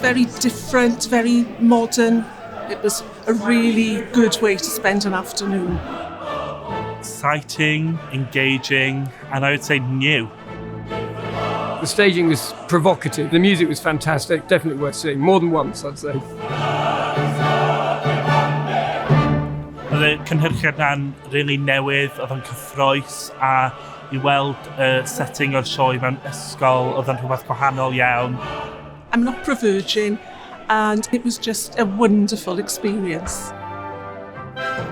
very different, very modern. It was a really good way to spend an afternoon. Exciting, engaging, and I would say new. The staging was provocative. The music was fantastic. Definitely worth seeing. More than once, I'd say. Oedd y cynhyrchiad na'n really newydd, oedd yn cyffroes, a I weld setting o'r sioe mewn ysgol, oedd yn rhywbeth gwahanol iawn. I'm an opera virgin, and it was just a wonderful experience.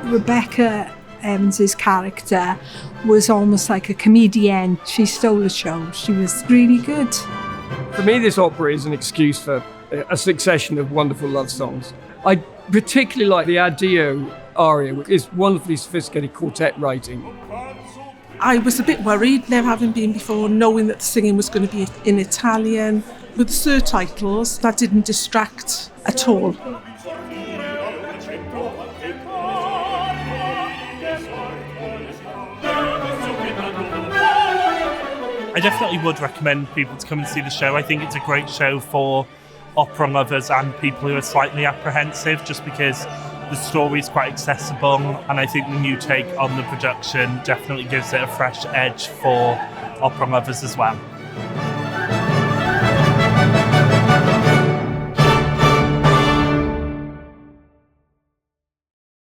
Rebecca Evans' character was almost like a comedian. She stole the show. She was really good. For me, this opera is an excuse for a succession of wonderful love songs. I particularly like the Addio aria, which is wonderfully sophisticated quartet writing. I was a bit worried, never having been before, knowing that the singing was going to be in Italian. With the surtitles, that didn't distract at all. I definitely would recommend people to come and see the show. I think it's a great show for opera lovers and people who are slightly apprehensive, just because the story is quite accessible, and I think the new take on the production definitely gives it a fresh edge for opera lovers as well.